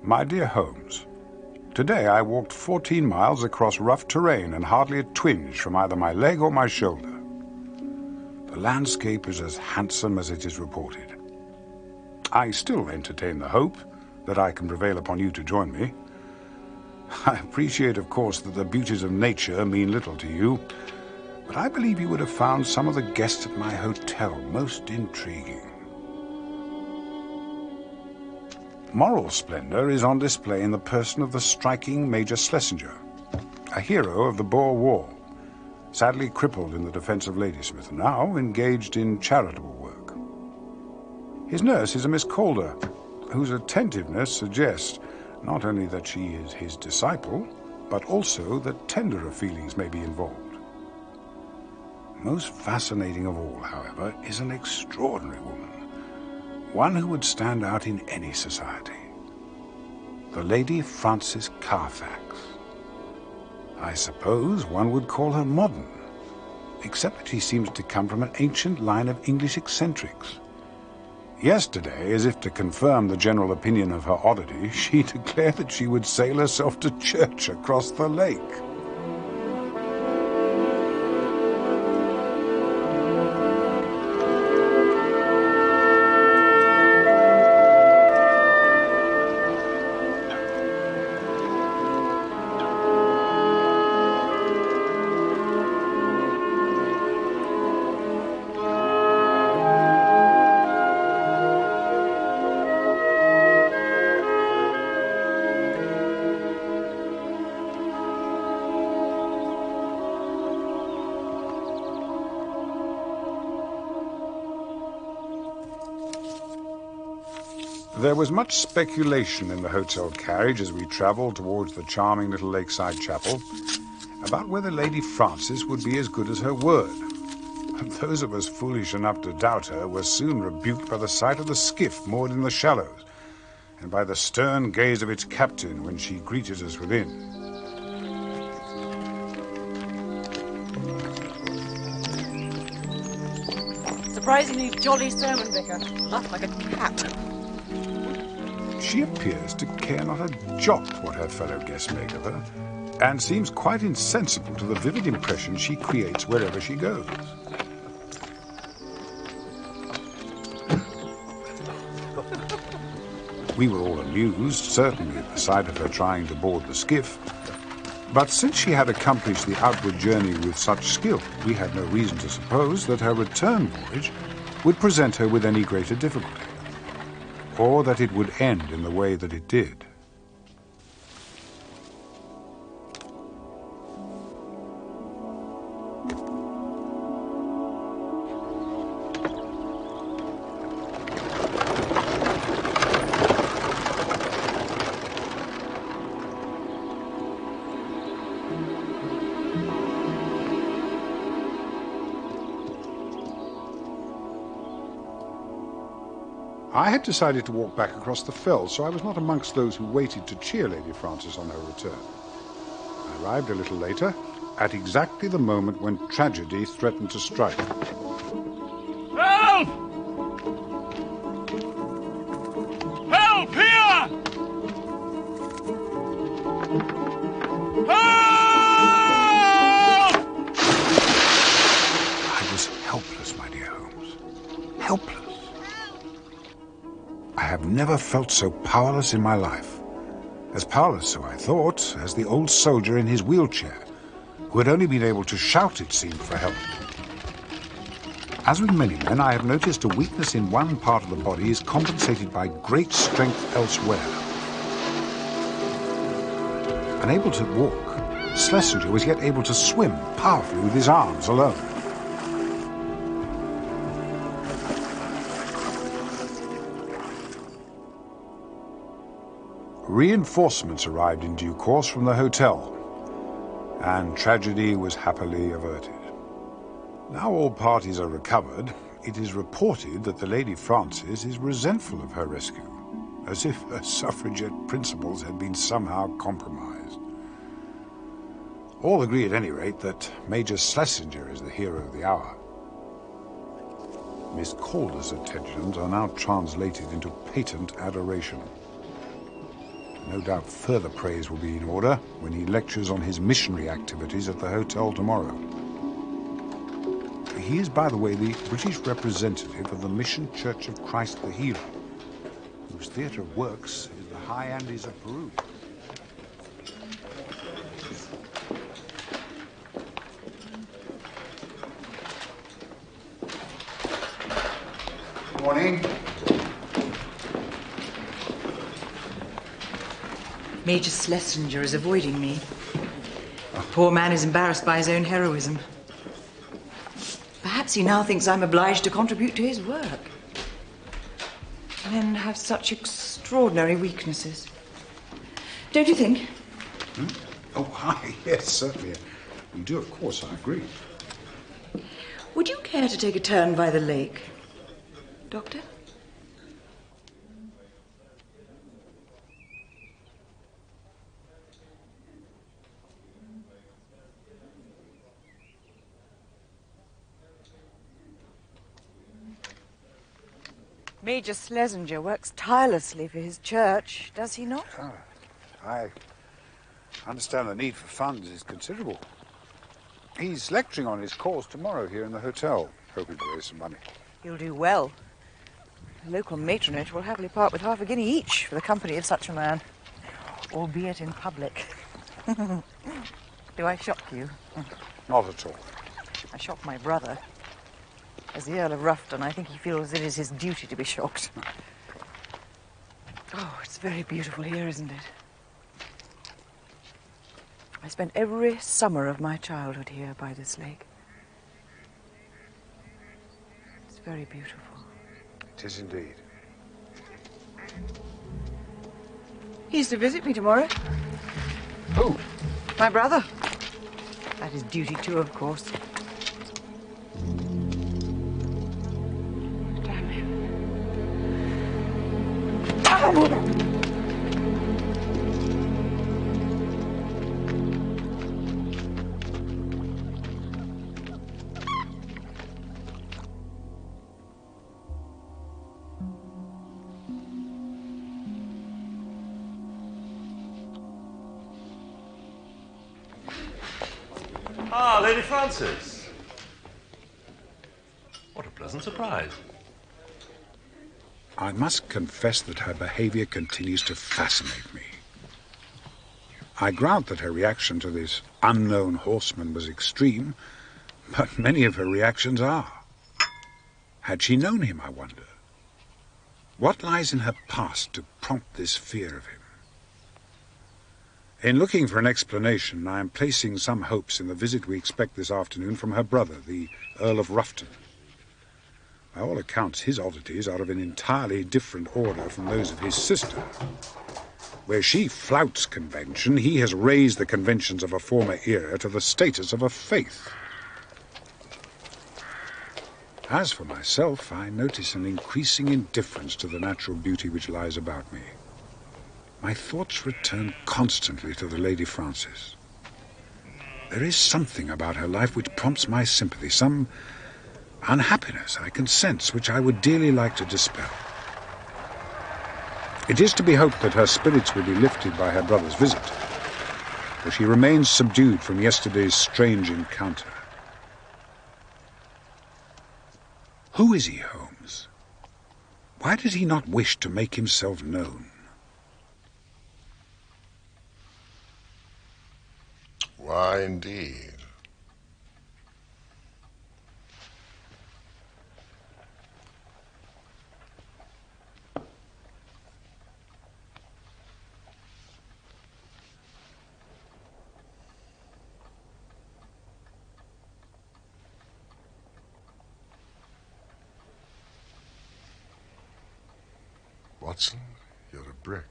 My dear Holmes, today I walked 14 miles across rough terrain and hardly a twinge from either my leg or my shoulder. The landscape is as handsome as it is reported. I still entertain the hope that I can prevail upon you to join me. I appreciate, of course, that the beauties of nature mean little to you, but I believe you would have found some of the guests at my hotel most intriguing. Moral splendor is on display in the person of the striking Major Schlesinger, a hero of the Boer War, sadly crippled in the defense of Ladysmith, now engaged in charitable work. His nurse is a Miss Calder, whose attentiveness suggests not only that she is his disciple, but also that tenderer feelings may be involved. Most fascinating of all, however, is an extraordinary woman, one who would stand out in any society. The Lady Frances Carfax. I suppose one would call her modern, except that she seems to come from an ancient line of English eccentrics. Yesterday, as if to confirm the general opinion of her oddity, she declared that she would sail herself to church across the lake. There was much speculation in the hotel carriage as we travelled towards the charming little lakeside chapel about whether Lady Frances would be as good as her word. And those of us foolish enough to doubt her were soon rebuked by the sight of the skiff moored in the shallows, and by the stern gaze of its captain when she greeted us within. Surprisingly jolly sermon, Vicar. Laughed like a cat. She appears to care not a jot what her fellow guests make of her, and seems quite insensible to the vivid impression she creates wherever she goes. We were all amused, certainly, at the sight of her trying to board the skiff, but since she had accomplished the outward journey with such skill, we had no reason to suppose that her return voyage would present her with any greater difficulty, or that it would end in the way that it did. I had decided to walk back across the fell, so I was not amongst those who waited to cheer Lady Frances on her return. I arrived a little later, at exactly the moment when tragedy threatened to strike. Help! Help here! Help! I was helpless, my dear Holmes. Helpless. I have never felt so powerless in my life. As powerless, so I thought, as the old soldier in his wheelchair, who had only been able to shout, it seemed, for help. As with many men, I have noticed a weakness in one part of the body is compensated by great strength elsewhere. Unable to walk, Schlesinger was yet able to swim powerfully with his arms alone. Reinforcements arrived in due course from the hotel, and tragedy was happily averted. Now all parties are recovered, it is reported that the Lady Frances is resentful of her rescue, as if her suffragette principles had been somehow compromised. All agree at any rate that Major Schlesinger is the hero of the hour. Miss Calder's attentions are now translated into patent adoration. No doubt further praise will be in order when he lectures on his missionary activities at the hotel tomorrow. He is, by the way, the British representative of the Mission Church of Christ the Hero, whose theatre works in the high Andes of Peru. Good morning. Major Schlesinger is avoiding me. The poor man is embarrassed by his own heroism. Perhaps he now thinks I'm obliged to contribute to his work. Men have such extraordinary weaknesses. Don't you think? Oh, hi. Yes, certainly. You do, of course, I agree. Would you care to take a turn by the lake, Doctor? Major Schlesinger works tirelessly for his church, does he not? I understand the need for funds is considerable. He's lecturing on his course tomorrow here in the hotel, hoping to raise some money. He'll do well. The local matronage will happily part with half a guinea each for the company of such a man, albeit in public. Do I shock you? Not at all. I shock my brother. As the Earl of Rufton, I think he feels it is his duty to be shocked. Oh, it's very beautiful here, isn't it? I spent every summer of my childhood here by this lake. It's very beautiful. It is indeed. He's to visit me tomorrow. Who? My brother. That is duty too, of course. Damn him. Ah, Lady Frances. What a pleasant surprise. I must confess that her behavior continues to fascinate me. I grant that her reaction to this unknown horseman was extreme, but many of her reactions are. Had she known him, I wonder? What lies in her past to prompt this fear of him? In looking for an explanation, I am placing some hopes in the visit we expect this afternoon from her brother, the Earl of Rufton. By all accounts, his oddities are of an entirely different order from those of his sister. Where she flouts convention, he has raised the conventions of a former era to the status of a faith. As for myself, I notice an increasing indifference to the natural beauty which lies about me. My thoughts return constantly to the Lady Frances. There is something about her life which prompts my sympathy, some unhappiness I can sense, which I would dearly like to dispel. It is to be hoped that her spirits will be lifted by her brother's visit, for she remains subdued from yesterday's strange encounter. Who is he, Holmes? Why does he not wish to make himself known? Why, indeed. Watson, you're a brick.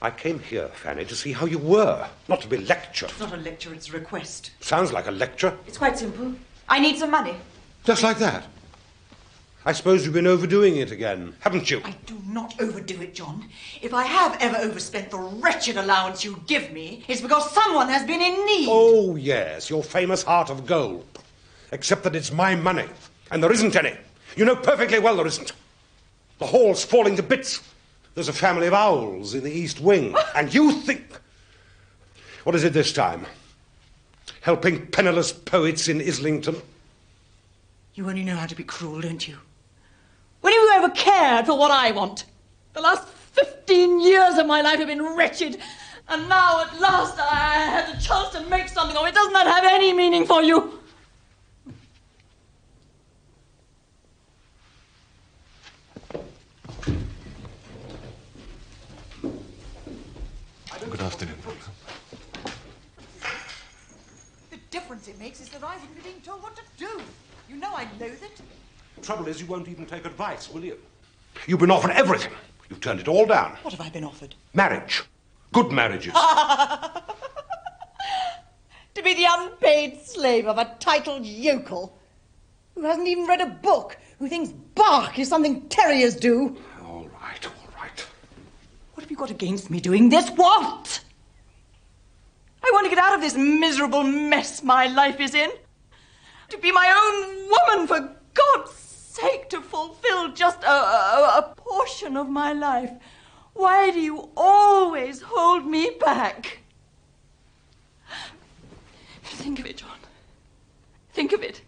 I came here, Fanny, to see how you were, not to be lectured. It's not a lecture, it's a request. Sounds like a lecture. It's quite simple. I need some money. Just like that. I suppose you've been overdoing it again, haven't you? I do not overdo it, John. If I have ever overspent the wretched allowance you give me, it's because someone has been in need. Oh, yes, your famous heart of gold. Except that it's my money, and there isn't any. You know perfectly well there isn't. The hall's falling to bits. There's a family of owls in the East Wing. And you think... What is it this time? Helping penniless poets in Islington? You only know how to be cruel, don't you? When have you ever cared for what I want? The last 15 years of my life have been wretched. And now, at last, I have the chance to make something of it. Doesn't that have any meaning for you? Good afternoon. The difference it makes is that I wouldn't be being told what to do. You know I loathe it. Trouble is, you won't even take advice, will you? You've been offered everything. You've turned it all down. What have I been offered? Marriage. Good marriages. To be the unpaid slave of a titled yokel who hasn't even read a book, who thinks bark is something terriers do. All right, all right. What have you got against me doing this? What? I want to get out of this miserable mess my life is in. To be my own woman, for God's sake, to fulfill just a portion of my life. Why do you always hold me back? Think of it, John. Think of it.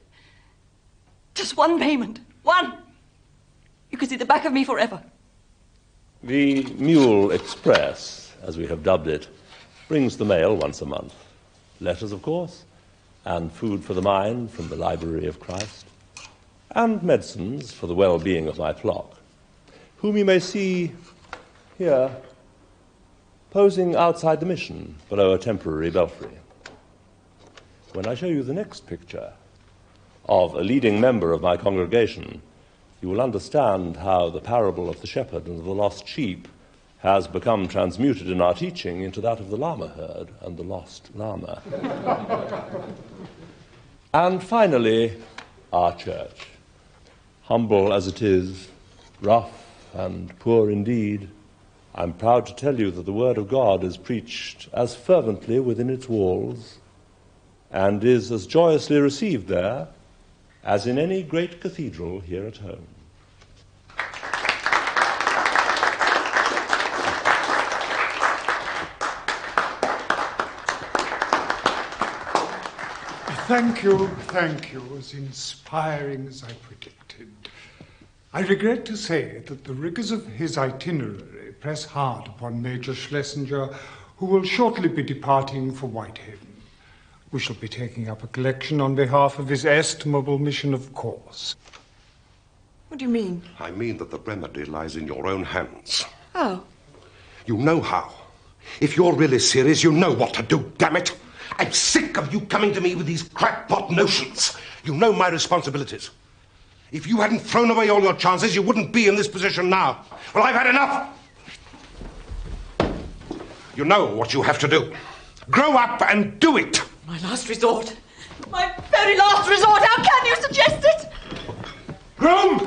Just one payment. One. You could see the back of me forever. The Mule Express, as we have dubbed it, brings the mail once a month. Letters, of course, and food for the mind from the Library of Christ, and medicines for the well-being of my flock, whom you may see here, posing outside the mission below a temporary belfry. When I show you the next picture of a leading member of my congregation, you will understand how the parable of the shepherd and the lost sheep has become transmuted in our teaching into that of the llama herd and the lost llama. And finally, our church, humble as it is, rough and poor indeed, I'm proud to tell you that the Word of God is preached as fervently within its walls and is as joyously received there as in any great cathedral here at home. Thank you, as inspiring as I predicted. I regret to say that the rigors of his itinerary press hard upon Major Schlesinger, who will shortly be departing for Whitehaven. We shall be taking up a collection on behalf of his estimable mission, of course. What do you mean? I mean that the remedy lies in your own hands. How? You know how. If you're really serious, you know what to do, damn it. I'm sick of you coming to me with these crackpot notions. You know my responsibilities. If you hadn't thrown away all your chances, you wouldn't be in this position now. Well, I've had enough. You know what you have to do. Grow up and do it. My last resort. My very last resort. How can you suggest it? Groom!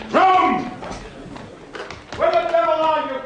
Groom! Where the devil are you?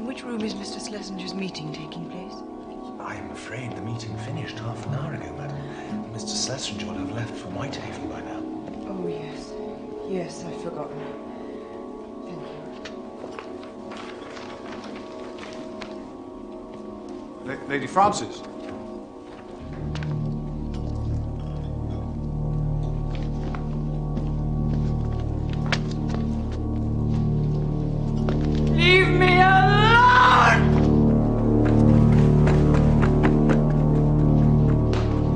Which room is Mr. Schlesinger's meeting taking place? I am afraid the meeting finished half an hour ago, madam. Mr. Schlesinger will have left for Whitehaven by now. Oh, yes. Yes, I've forgotten. Thank you. Lady Frances. Leave me alone!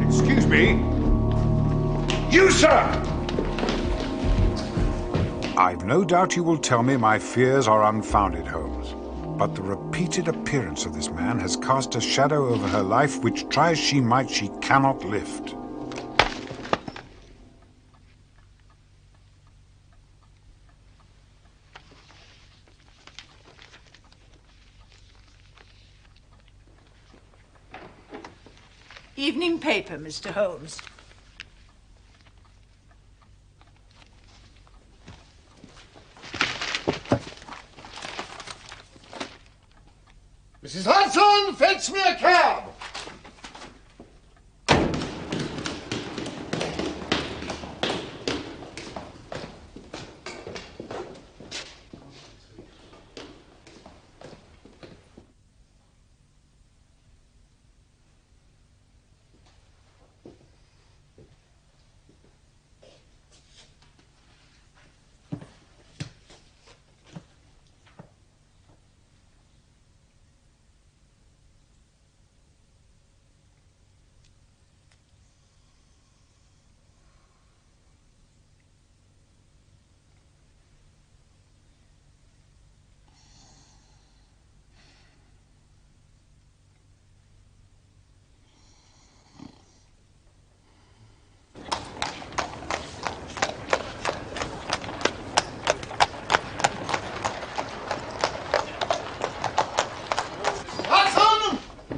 Excuse me. You, sir! I've no doubt you will tell me my fears are unfounded, Holmes. But the repeated appearance of this man has cast a shadow over her life which, try as she might, she cannot lift. Evening paper, Mr. Holmes. Mrs. Hudson, fetch me a cab!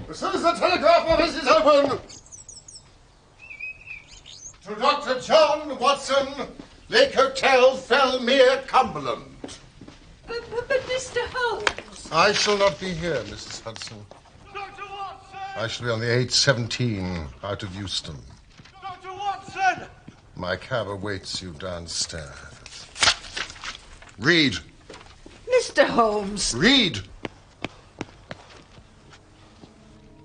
As soon as the telegraph office is open. To Dr. John Watson, Lake Hotel, Felmere, Cumberland. But Mr. Holmes... I shall not be here, Mrs. Hudson. Dr. Watson! I shall be on the 817 out of Euston. Dr. Watson! My cab awaits you downstairs. Read. Mr. Holmes. Read.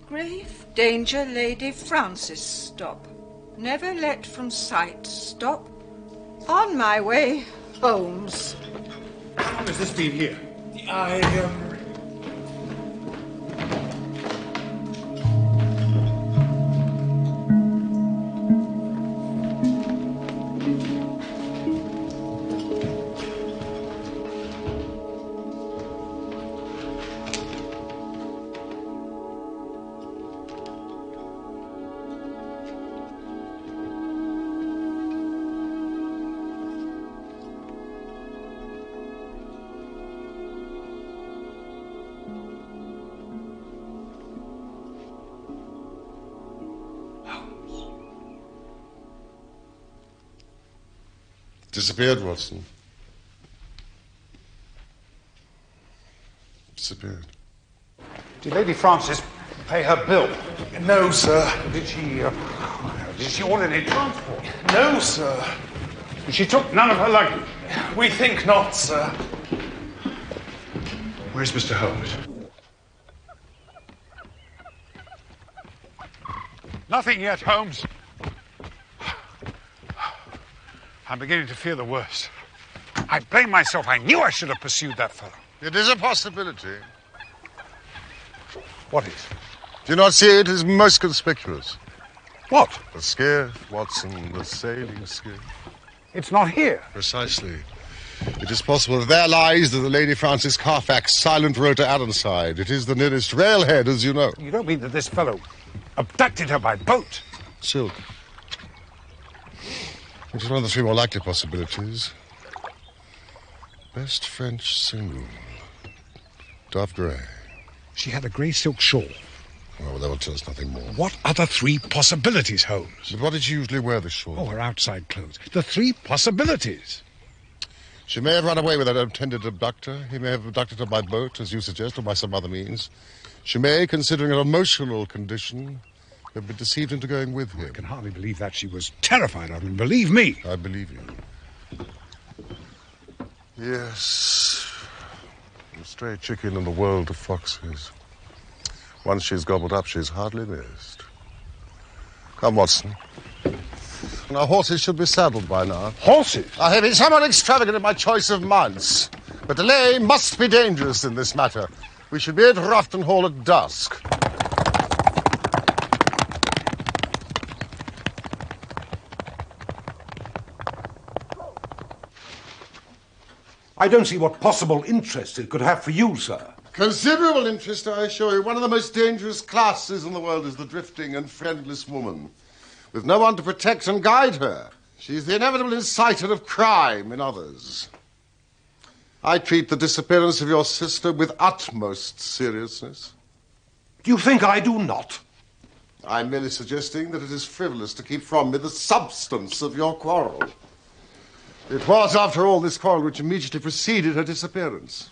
Grave danger, Lady Francis, stop. Never let from sight, stop. On my way, Holmes. How long has this been here? Disappeared, Watson. Disappeared. Did Lady Francis pay her bill? No, sir. Did she order any transport? No, sir. She took none of her luggage? We think not, sir. Where's Mr. Holmes? Nothing yet, Holmes. I'm beginning to fear the worst. I blame myself. I knew I should have pursued that fellow. It is a possibility. What is? Do you not see it as most conspicuous? What? The skiff, Watson, the sailing skiff. It's not here. Precisely. It is possible that there lies the Lady Francis Carfax silent road to Adonside. It is the nearest railhead, as you know. You don't mean that this fellow abducted her by boat? Silk. It is one of the three more likely possibilities. Best French single. Dove grey. She had a grey silk shawl. Well, that will tell us nothing more. What are the three possibilities, Holmes? But what did she usually wear, the shawl? Oh, her outside clothes. The three possibilities. She may have run away with her intended abductor. He may have abducted her by boat, as you suggest, or by some other means. She may, considering her emotional condition, have been deceived into going with him. I can hardly believe that. She was terrified of him. Believe me. I believe you. Yes. A stray chicken in the world of foxes. Once she's gobbled up, she's hardly missed. Come, Watson. Our horses should be saddled by now. Horses? I have been somewhat extravagant in my choice of mounts. But delay must be dangerous in this matter. We should be at Rafton Hall at dusk. I don't see what possible interest it could have for you, sir. Considerable interest, I assure you. One of the most dangerous classes in the world is the drifting and friendless woman, with no one to protect and guide her. She's the inevitable inciter of crime in others. I treat the disappearance of your sister with utmost seriousness. Do you think I do not? I'm merely suggesting that it is frivolous to keep from me the substance of your quarrel. It was, after all, this quarrel which immediately preceded her disappearance.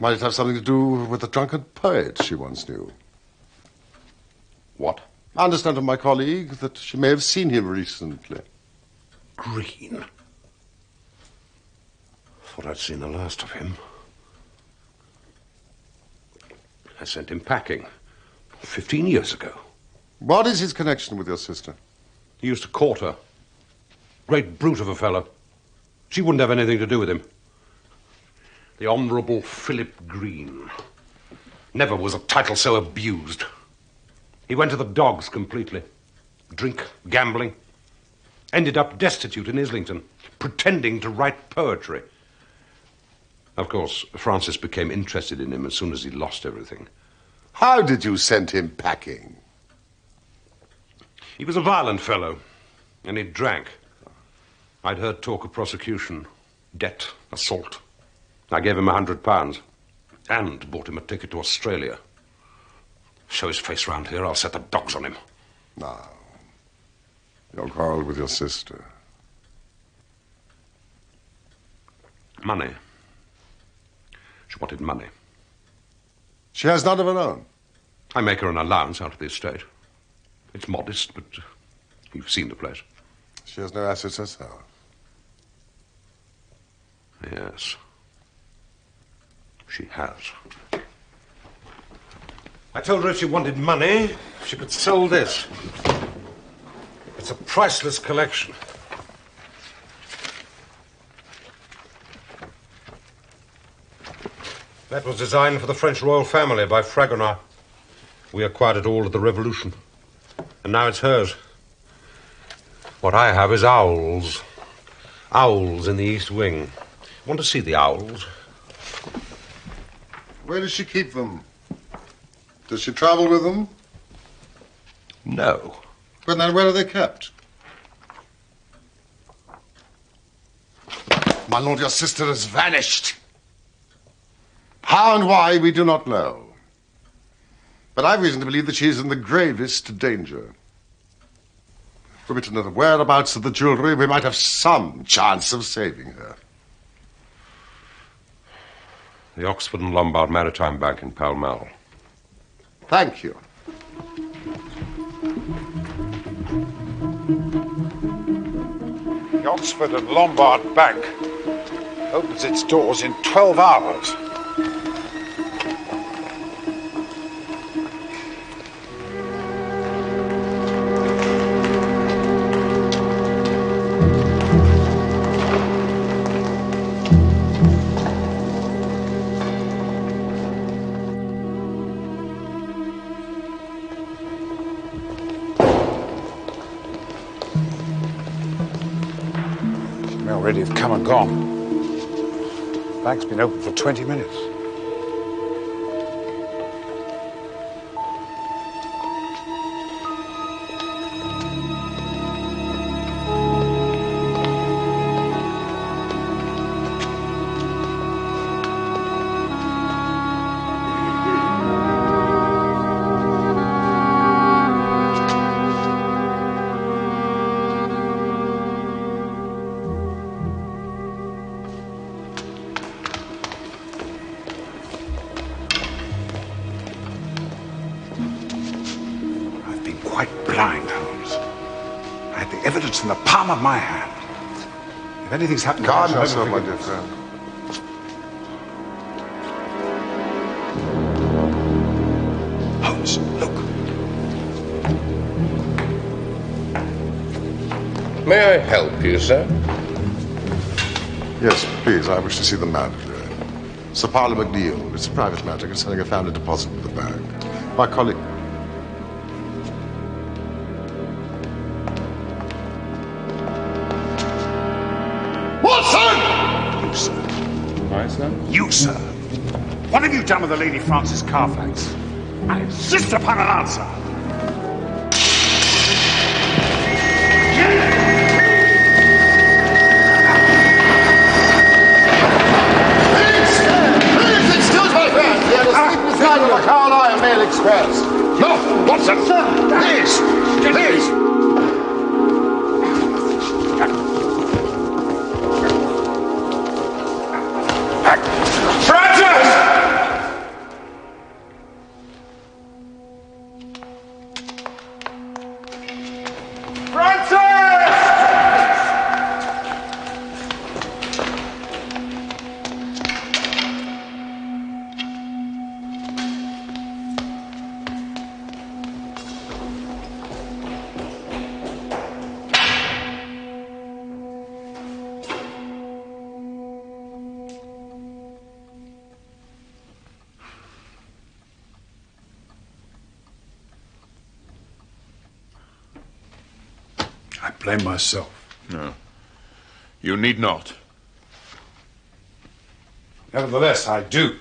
Might it have something to do with the drunken poet she once knew? What? I understand from my colleague that she may have seen him recently. Green? Thought I'd seen the last of him. I sent him packing 15 years ago. What is his connection with your sister? He used to court her. Great brute of a fellow. She wouldn't have anything to do with him. The Honourable Philip Green. Never was a title so abused. He went to the dogs completely. Drink, gambling. Ended up destitute in Islington, pretending to write poetry. Of course, Francis became interested in him as soon as he lost everything. How did you send him packing? He was a violent fellow, and he drank. I'd heard talk of prosecution, debt, assault. I gave him £100 and bought him a ticket to Australia. Show his face round here, I'll set the dogs on him. Now, your quarrel with your sister. Money. She wanted money. She has none of her own. I make her an allowance out of the estate. It's modest, but you've seen the place. She has no assets herself. Yes. She has. I told her if she wanted money, she could sell this. It's a priceless collection. That was designed for the French royal family by Fragonard. We acquired it all at the Revolution. And now it's hers. What I have is owls. Owls in the East Wing. Want to see the owls? Where does she keep them? Does she travel with them? No. But then where are they kept? My lord, your sister has vanished. How and why, we do not know. But I've reason to believe that she is in the gravest danger. Were we to know the whereabouts of the jewelry, we might have some chance of saving her. The Oxford and Lombard Maritime Bank in Pall Mall. Thank you. The Oxford and Lombard Bank opens its doors in 12 hours. Already have come and gone. The bank's been open for 20 minutes. Blind, Holmes. I had the evidence in the palm of my hand. If anything's happened... Calm yourself, my dear friend. Holmes, look. May I help you, sir? Yes, please. I wish to see the manager. Sir Parlour McNeil. It's a private matter concerning a family deposit with the bank. My colleague... Watson! You, sir. Why, sir? You, sir. What have you done with the Lady Francis Carfax? I insist upon an answer. Please excuse my friend. He had a sleep with the Carlisle Mail Express. No, Watson. Sir. Please. Please. I blame myself. No. You need not. Nevertheless, I do.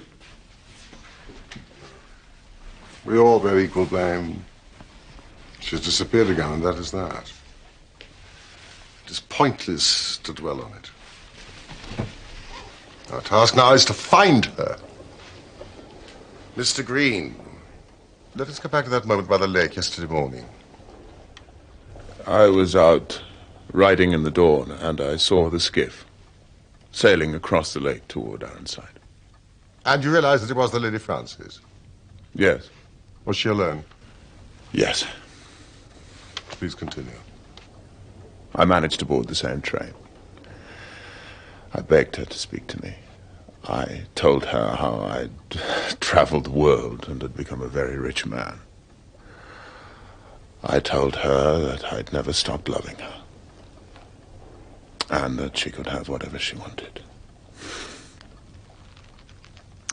We all bear equal blame. She's disappeared again, and that is that. It is pointless to dwell on it. Our task now is to find her. Mr. Green, let us go back to that moment by the lake yesterday morning. I was out riding in the dawn, and I saw the skiff sailing across the lake toward Ironside. And you realized that it was the Lady Francis? Yes. Was she alone? Yes. Please continue. I managed to board the same train. I begged her to speak to me. I told her how I'd traveled the world and had become a very rich man. I told her that I'd never stopped loving her, and that she could have whatever she wanted.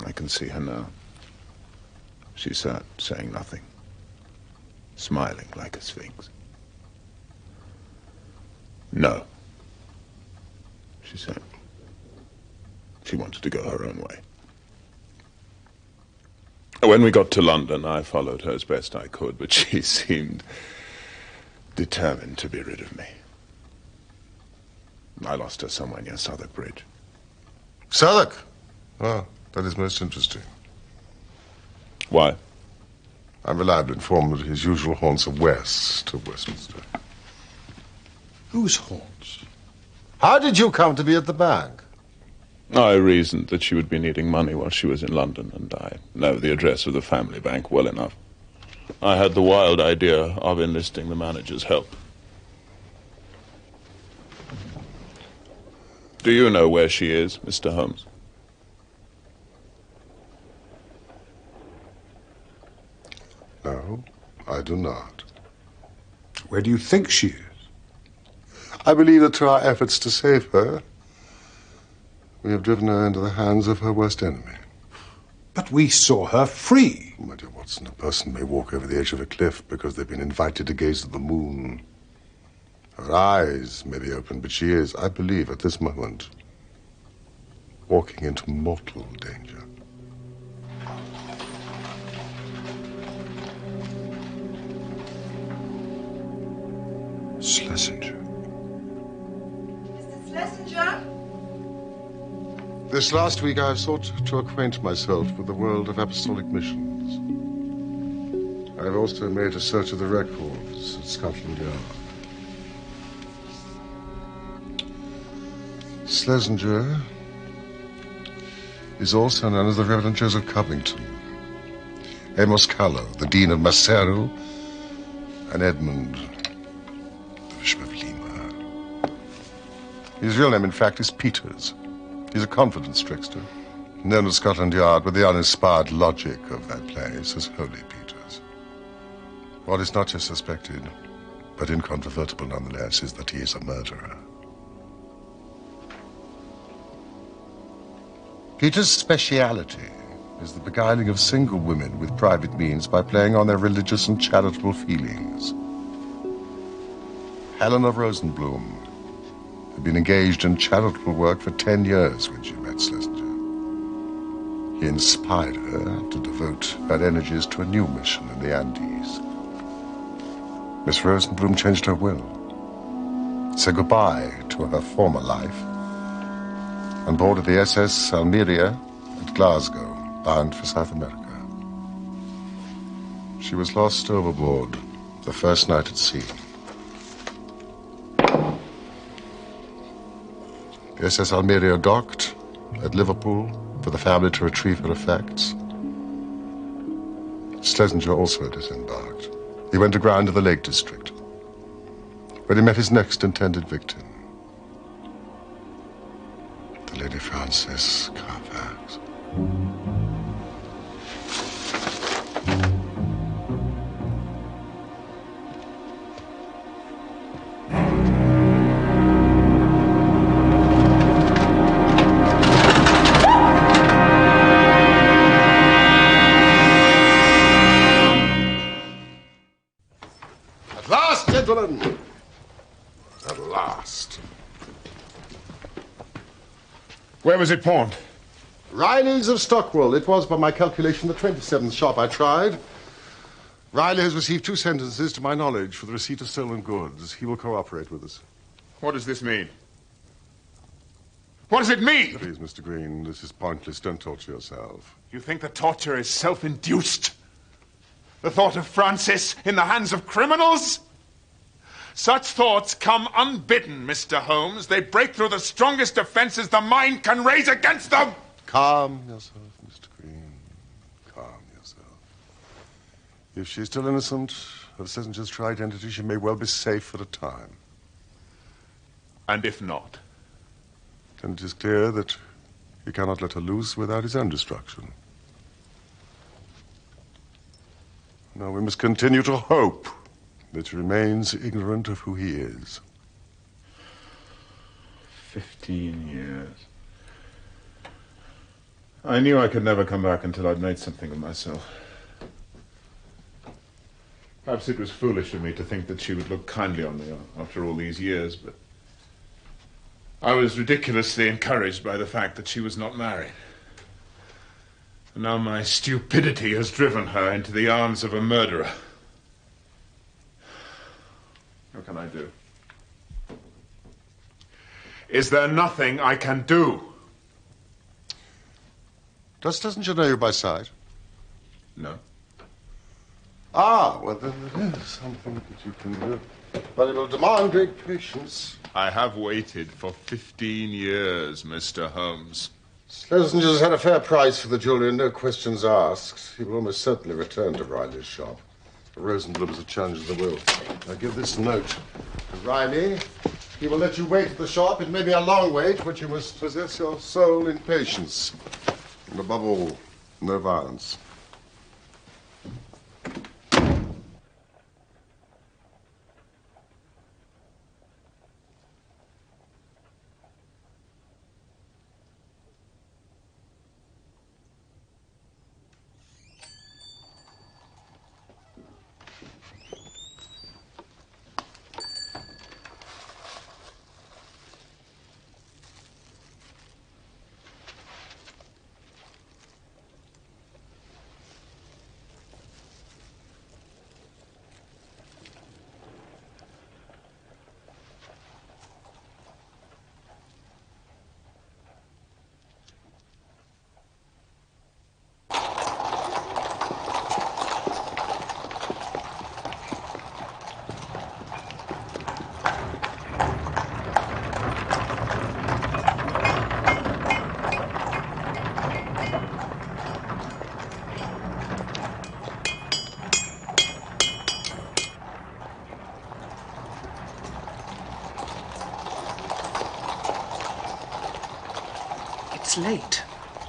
I can see her now. She sat saying nothing, smiling like a sphinx. No, she said. She wanted to go her own way. When we got to London, I followed her as best I could, but she seemed determined to be rid of me. I lost her somewhere near Southwark Bridge. Southwark? Oh, that is most interesting. Why? I'm reliably informed that his usual haunts are west of Westminster. Whose haunts? How did you come to be at the bank? I reasoned that she would be needing money while she was in London, and I know the address of the family bank well enough. I had the wild idea of enlisting the manager's help. Do you know where she is, Mr. Holmes? No, I do not. Where do you think she is? I believe that through our efforts to save her, we have driven her into the hands of her worst enemy. But we saw her free. My dear Watson, a person may walk over the edge of a cliff because they've been invited to gaze at the moon. Her eyes may be open, but she is, I believe, at this moment, walking into mortal danger. Schlesinger. Mr. Schlesinger? This last week I have sought to acquaint myself with the world of apostolic missions. I have also made a search of the records at Scotland Yard. Schlesinger is also known as the Reverend Joseph Covington, Amos Callow, the Dean of Maseru, and Edmund, the Bishop of Lima. His real name, in fact, is Peters. He's a confidence trickster, known at Scotland Yard with the uninspired logic of that place as Holy Peters. What is not just suspected, but incontrovertible nonetheless, is that he is a murderer. Peter's speciality is the beguiling of single women with private means by playing on their religious and charitable feelings. Helen of Rosenbloom, had been engaged in charitable work for 10 years when she met Schlesinger. He inspired her to devote her energies to a new mission in the Andes. Miss Rosenblum changed her will, said goodbye to her former life, and boarded the SS Almeria at Glasgow, bound for South America. She was lost overboard the first night at sea. The SS Almeria docked at Liverpool for the family to retrieve her effects. Schlesinger also disembarked. He went aground to the Lake District, where he met his next intended victim, the Lady Frances Carfax. Gentlemen, at last. Where was it pawned? Riley's of Stockwell. It was, by my calculation, the 27th shop I tried. Riley has received 2 sentences, to my knowledge, for the receipt of stolen goods. He will cooperate with us. What does this mean? What does it mean? Please, Mr. Green, this is pointless. Don't torture yourself. You think the torture is self-induced? The thought of Francis in the hands of criminals? Such thoughts come unbidden, Mr. Holmes. They break through the strongest defenses the mind can raise against them. Calm yourself, Mr. Green. Calm yourself. If she's still innocent of Schlesinger's true identity, she may well be safe for a time. And if not? Then it is clear that he cannot let her loose without his own destruction. Now we must continue to hope that he remains ignorant of who he is. 15 years. I knew I could never come back until I'd made something of myself. Perhaps it was foolish of me to think that she would look kindly on me after all these years, but I was ridiculously encouraged by the fact that she was not married. And now my stupidity has driven her into the arms of a murderer. What can I do? Is there nothing I can do? Does Schlesinger know you by sight? No. Ah, well, then there is something that you can do. But it will demand great patience. I have waited for 15 years, Mr. Holmes. Schlesinger's had a fair price for the jewelry and no questions asked. He will almost certainly return to Riley's shop. Rosenblum is a challenge of the will. Now give this note to Riley. He will let you wait at the shop. It may be a long wait, but you must possess your soul in patience. And above all, no violence. It's late.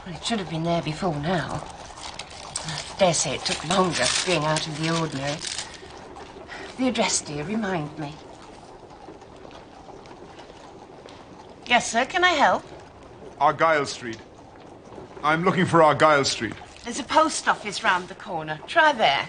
Well, it should have been there before now. I dare say it took longer, being out of the ordinary. The address, dear, remind me. Yes, sir, can I help? Argyle Street. I'm looking for Argyle Street. There's a post office round the corner. Try there.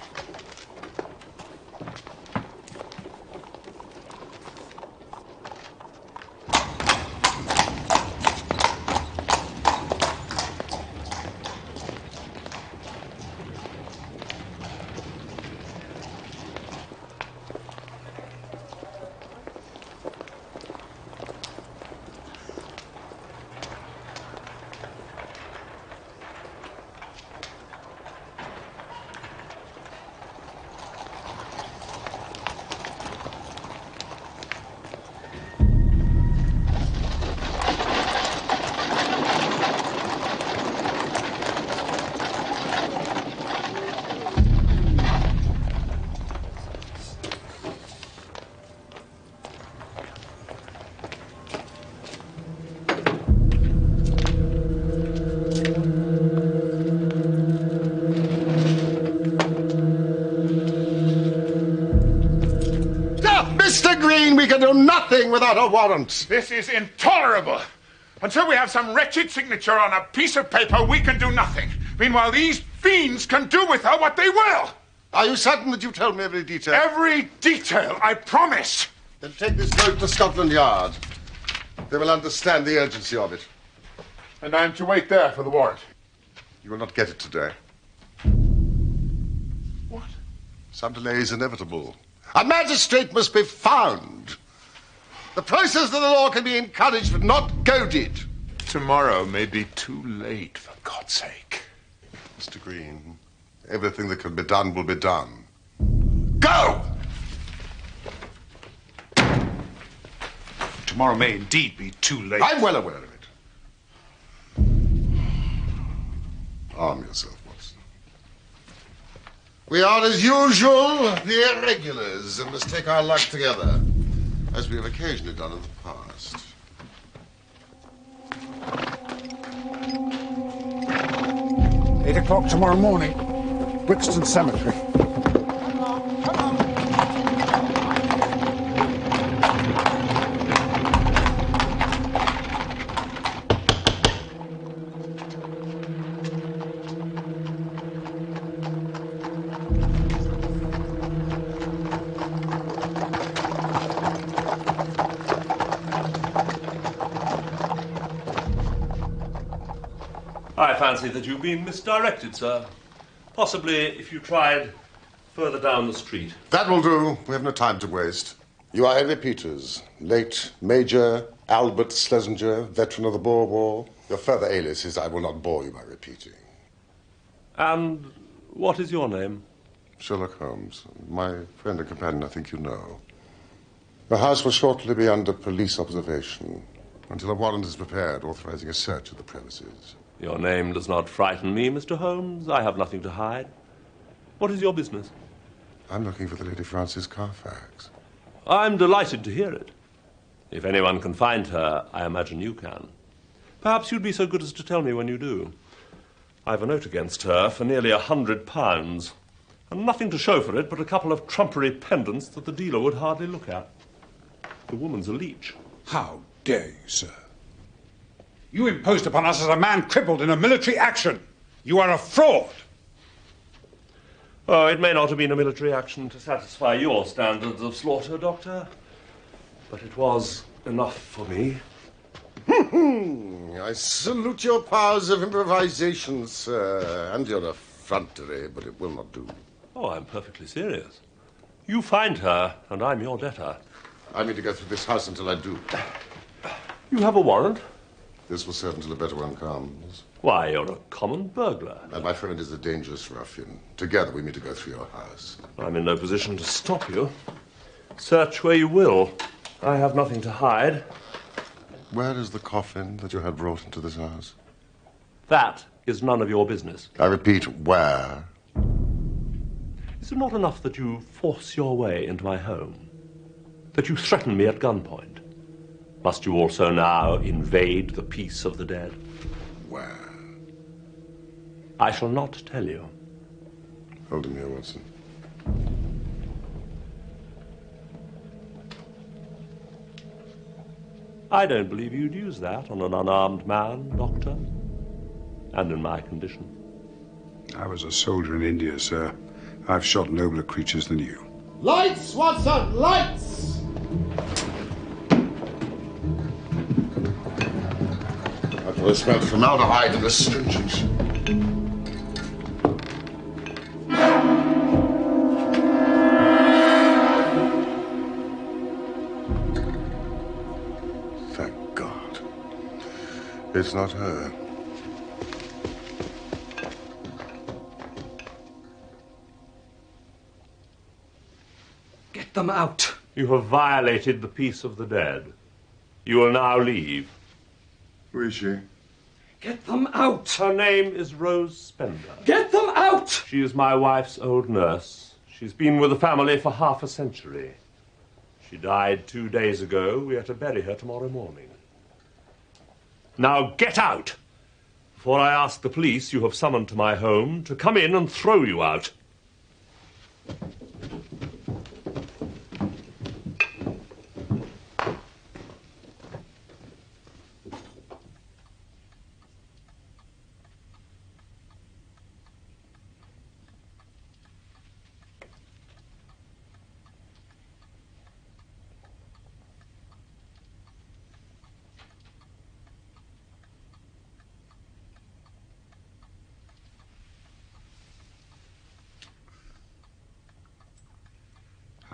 nothing without a warrant. This is intolerable. Until we have some wretched signature on a piece of paper, we can do nothing. Meanwhile, these fiends can do with her what they will. Are you certain that you've told me every detail? Every detail, I promise. Then take this note to Scotland Yard. They will understand the urgency of it. And I'm to wait there for the warrant. You will not get it today. What? Some delay is inevitable. A magistrate must be found. The process of the law can be encouraged but not goaded. Tomorrow may be too late, for God's sake. Mr. Green, everything that can be done will be done. Go! Tomorrow may indeed be too late. I'm well aware of it. Arm yourself, Watson. We are, as usual, the irregulars and must take our luck together, as we have occasionally done in the past. Eight 8 o'clock tomorrow morning, Brixton Cemetery. I fancy that you've been misdirected, sir. Possibly if you tried further down the street. That will do. We have no time to waste. You are Henry Peters, late Major Albert Schlesinger, veteran of the Boer War. Your further aliases I will not bore you by repeating. And what is your name? Sherlock Holmes. My friend and companion, I think you know. The house will shortly be under police observation until a warrant is prepared authorizing a search of the premises. Your name does not frighten me, Mr. Holmes. I have nothing to hide. What is your business? I'm looking for the Lady Frances Carfax. I'm delighted to hear it. If anyone can find her, I imagine you can. Perhaps you'd be so good as to tell me when you do. I've a note against her for nearly £100, and nothing to show for it but a couple of trumpery pendants that the dealer would hardly look at. The woman's a leech. How dare you, sir? You imposed upon us as a man crippled in a military action. You are a fraud. Oh, it may not have been a military action to satisfy your standards of slaughter, Doctor, but it was enough for me. I salute your powers of improvisation, sir, and your effrontery, but it will not do. Oh, I'm perfectly serious. You find her, and I'm your debtor. I mean to go through this house until I do. You have a warrant? This will serve until a better one comes. Why, you're a common burglar. And my friend is a dangerous ruffian. Together we mean to go through your house. I'm in no position to stop you. Search where you will. I have nothing to hide. Where is the coffin that you had brought into this house? That is none of your business. I repeat, where? Is it not enough that you force your way into my home? That you threaten me at gunpoint? Must you also now invade the peace of the dead? Where? I shall not tell you. Hold him here, Watson. I don't believe you'd use that on an unarmed man, Doctor. And in my condition. I was a soldier in India, sir. I've shot nobler creatures than you. Lights, Watson, lights! I smelled formaldehyde and astringents. Thank God. It's not her. Get them out. You have violated the peace of the dead. You will now leave. Who is she? Get them out! Her name is Rose Spender. Get them out! She is my wife's old nurse. She's been with the family for half a century. She died 2 days ago. We are to bury her tomorrow morning. Now get out! Before I ask the police you have summoned to my home to come in and throw you out.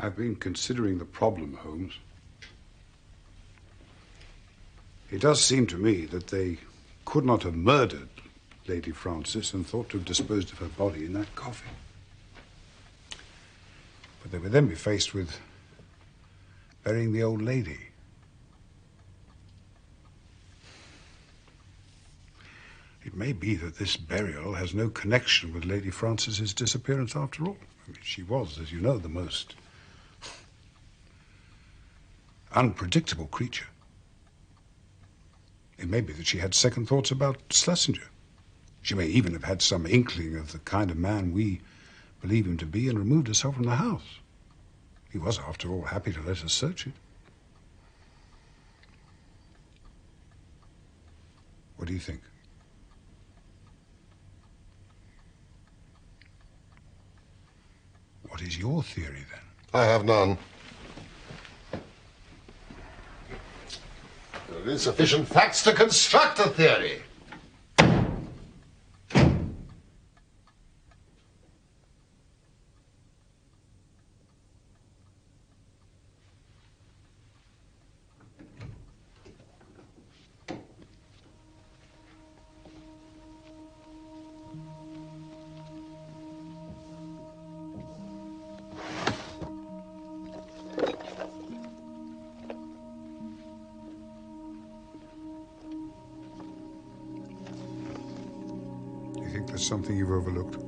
I've been considering the problem, Holmes. It does seem to me that they could not have murdered Lady Francis and thought to have disposed of her body in that coffin. But they would then be faced with burying the old lady. It may be that this burial has no connection with Lady Francis's disappearance after all. I mean, she was, as you know, the most unpredictable creature. It may be that she had second thoughts about Schlesinger. She may even have had some inkling of the kind of man we believe him to be and removed herself from the house. He was, after all, happy to let us search it. What do you think? What is your theory, then? I have none. There are insufficient facts to construct a theory. Something you've overlooked?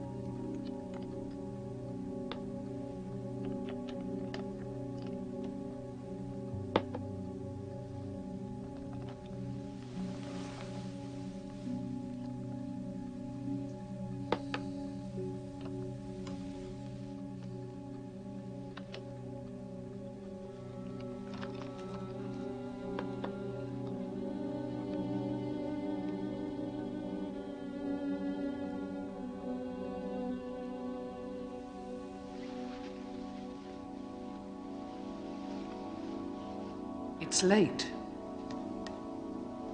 It's late.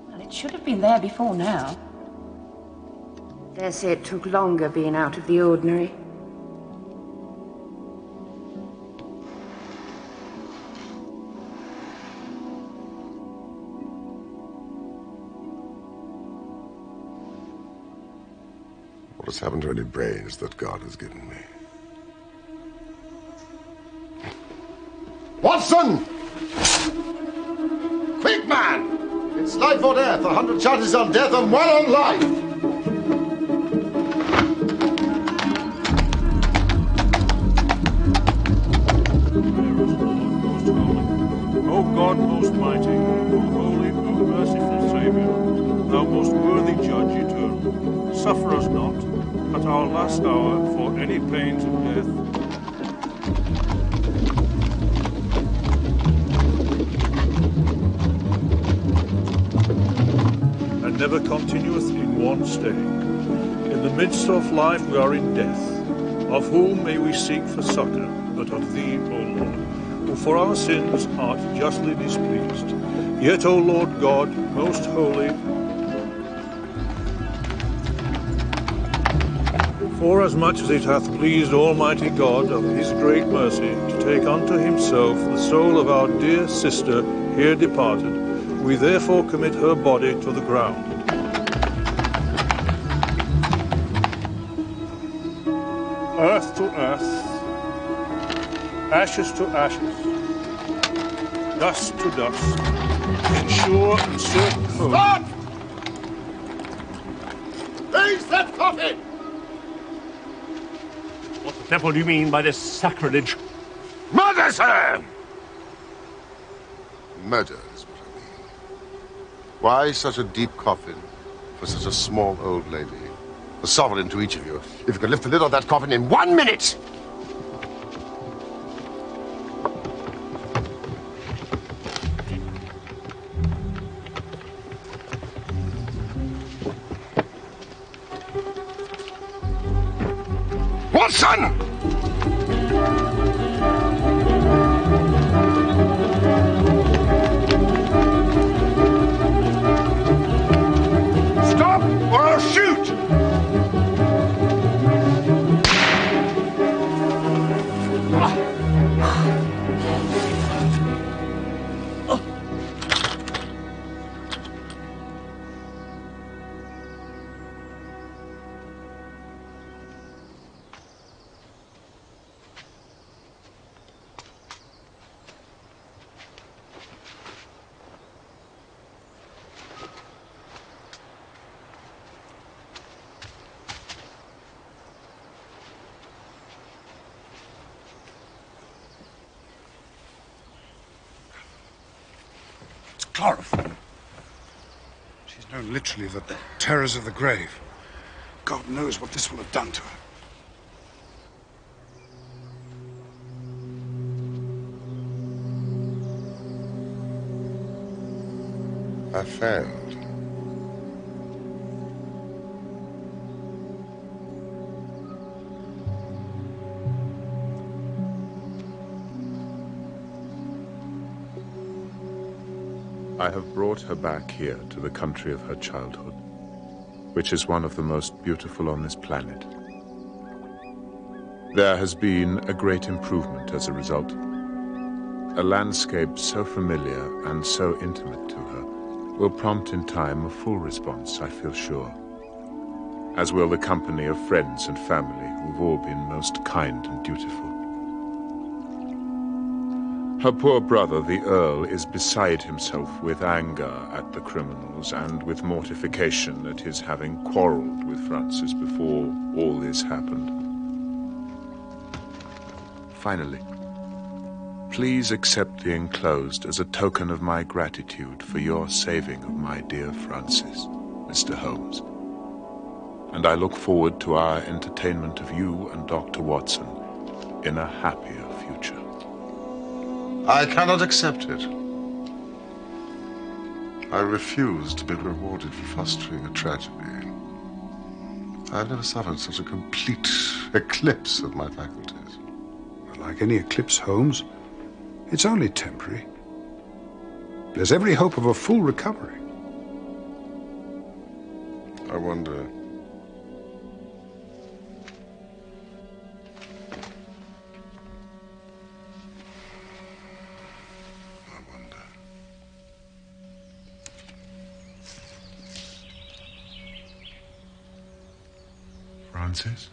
Well, it should have been there before now. Dare say it took longer being out of the ordinary. What has happened to any brains that God has given me? Watson! Quick, man! It's life or death. 100 chances on death and 1 on life. O God most mighty, O holy, O merciful Saviour, thou most worthy Judge eternal, suffer us not, at our last hour, for any pains of death, and never continueth in one stay. In the midst of life we are in death. Of whom may we seek for succor, but of thee, O Lord, who for our sins art justly displeased. Yet, O Lord God, most holy, forasmuch as it hath pleased Almighty God of his great mercy to take unto himself the soul of our dear sister here departed, we therefore commit her body to the ground. Earth to earth, ashes to ashes, dust to dust, in sure and certain hope. Stop! Raise that coffin! What the devil do you mean by this sacrilege? Murder, sir! Murder is what I mean. Why such a deep coffin for such a small old lady? A sovereign to each of you. If you could lift the lid on that coffin in 1 minute! Watson! Stop or I'll shoot! chloroform. She's known literally the terrors of the grave. God knows what this will have done to her. I failed. I have brought her back here to the country of her childhood, which is one of the most beautiful on this planet. There has been a great improvement as a result. A landscape so familiar and so intimate to her will prompt in time a full response, I feel sure, as will the company of friends and family who've all been most kind and dutiful. Her poor brother, the Earl, is beside himself with anger at the criminals and with mortification at his having quarreled with Francis before all this happened. Finally, please accept the enclosed as a token of my gratitude for your saving of my dear Francis, Mr. Holmes. And I look forward to our entertainment of you and Dr. Watson in a happier future. I cannot accept it. I refuse to be rewarded for fostering a tragedy. I've never suffered such a complete eclipse of my faculties. Like any eclipse, Holmes, it's only temporary. There's every hope of a full recovery. I wonder... Francis?